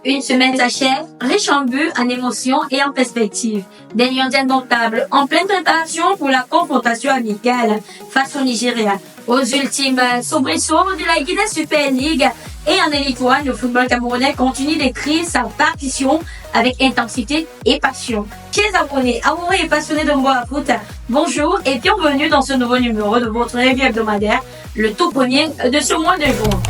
Une semaine s'achève, riche en buts, en émotions et en perspectives. Des lions indomptables en pleine préparation pour la confrontation amicale face au Nigeria. Aux ultimes soubresauts de la Guinée Super League et en Elite One, le football camerounais continue d'écrire sa partition avec intensité et passion. Chers abonnés, amoureux et passionnés de Mboa Foot, bonjour et bienvenue dans ce nouveau numéro de votre revue hebdomadaire, le tout premier de ce mois de juin.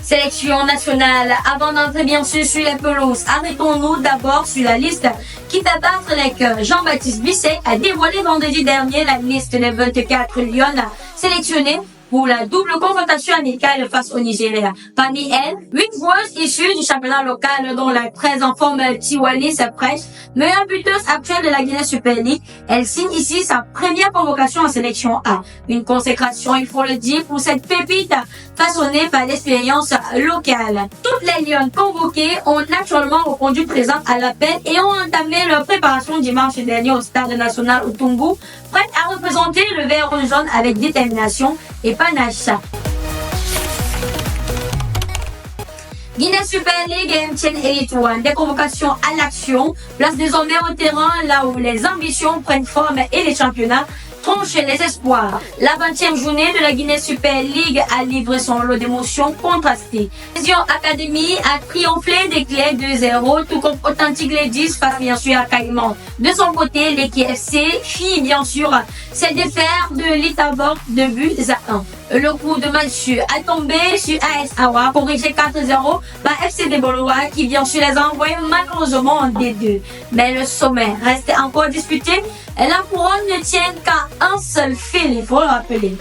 Sélection nationale. Avant d'entrer bien sûr sur les pelouses, arrêtons-nous d'abord sur la liste qui fait battre les cœurs. Jean-Baptiste Bisset a dévoilé vendredi dernier la liste des 24 Lions sélectionnés pour la double confrontation amicale face au Nigeria. Parmi elles, 8 joueuses issues du championnat local dont la 13 en forme Tiwali Seprech, meilleure buteuse actuelle de la Guinée Super League. Elle signe ici sa première convocation en sélection A. Une consécration, il faut le dire, pour cette pépite façonnée par l'expérience locale. Toutes les Lions convoquées ont naturellement répondu présentes à l'appel et ont entamé leur préparation dimanche dernier au stade national Outumbu, prêtes à représenter le vert jaune avec détermination et panache. Guinée Super League et MTN Elite One, des convocations à l'action, place désormais au terrain là où les ambitions prennent forme et les championnats tranchent les espoirs. La 20e journée de la Guinée Super League a livré son lot d'émotions contrastées. Vision Academy a triomphé des clés 2-0, tout comme Authentic Ladies face bien sûr à Caïman. De son côté, l'équipe FC fit bien sûr ses défaites de l'Itabor de buts à 1. Le coup de match a tombé sur AS Awa, corrigé 4-0 par FC de Boloa qui bien sûr les a envoyés malheureusement en D2. Mais le sommet restait encore disputé et la couronne ne tient qu'à un seul fil, il faut le rappeler.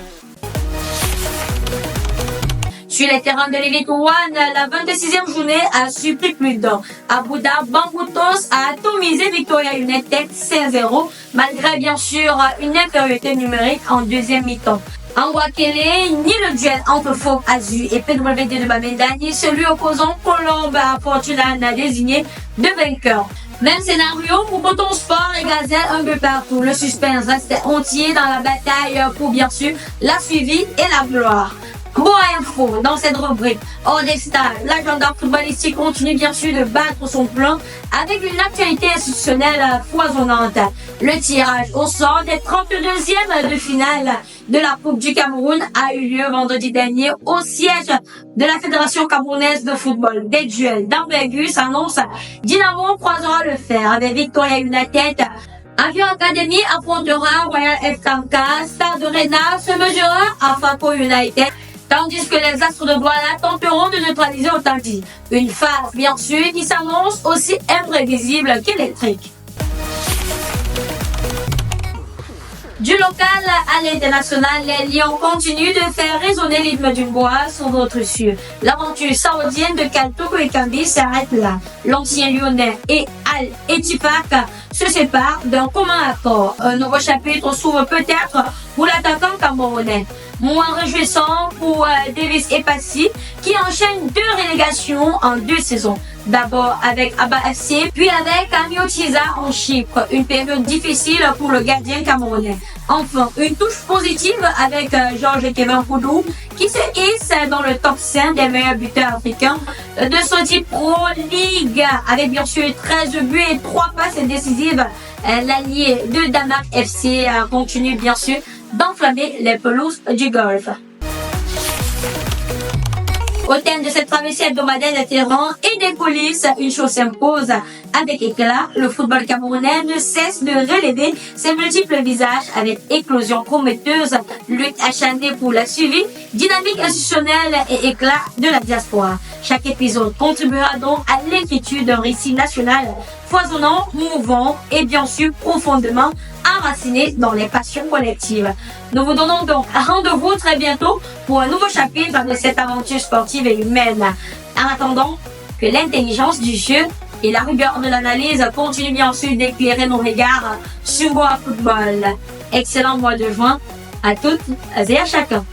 Sur les terrains de l'Elite One, la 26e journée a surpris plus d'un. Abouda Bamboutos a atomisé Victoria United 5-0, malgré bien sûr une infériorité numérique en deuxième mi-temps. En Wakele, ni le duel entre Fauve Azur et PWD de Bamenda, ni celui opposant Colombe à Fortuna n'a désigné de vainqueur. Même scénario pour Coton Sport et Gazelle, un peu partout. Le suspense restait entier dans la bataille pour bien sûr la suivi et la gloire. Boa Info, dans cette rubrique, hors des stades, l'agenda footballistique continue bien sûr de battre son plein avec une actualité institutionnelle foisonnante. Le tirage au sort des 32e de finale de la Coupe du Cameroun a eu lieu vendredi dernier au siège de la Fédération camerounaise de football. Des duels d'envergure s'annoncent. Dynamo croisera le fer avec Victoria United. Avion Academy affrontera Royal FKK. Stade Rena se mesurera à Fako United. Tandis que les Astres de Douala tenteront de neutraliser Authentic. Une phase, bien sûr, qui s'annonce aussi imprévisible qu'électrique. Du local à l'international, les Lions continuent de faire résonner l'hymne du bois sur notre cieux. L'aventure saoudienne de Kaltoko et Kambi s'arrête là. L'ancien Lyonnais et Al-Ettifaq se séparent d'un commun accord. Un nouveau chapitre s'ouvre peut-être pour l'attaquant camerounais. Moins réjouissant pour Davis et Passy qui enchaînent 2 relégations en 2 saisons. D'abord avec Abba FC, puis avec Amiotiza en Chypre. Une période difficile pour le gardien camerounais. Enfin, une touche positive avec Georges Kevin Foudou qui se hisse dans le top 5 des meilleurs buteurs africains de Saudi Pro League avec bien sûr 13 buts et 3 passes décisives. L'allié de Damak FC continue bien sûr d'enflammer les pelouses du golf. Au thème de cette traversée hebdomadaire des terrains et des coulisses, une chose s'impose. Avec éclat, le football camerounais ne cesse de relever ses multiples visages avec éclosion prometteuse, lutte acharnée pour la suivi, dynamique institutionnelle et éclat de la diaspora. Chaque épisode contribuera donc à l'inquiétude d'un récit national foisonnant, mouvant et bien sûr profondément enraciné dans les passions collectives. Nous vous donnons donc rendez-vous très bientôt pour un nouveau chapitre de cette aventure sportive et humaine. En attendant que l'intelligence du jeu et la rigueur de l'analyse continuent bien sûr d'éclairer nos regards sur Mboa Football. Excellent mois de juin à toutes et à chacun.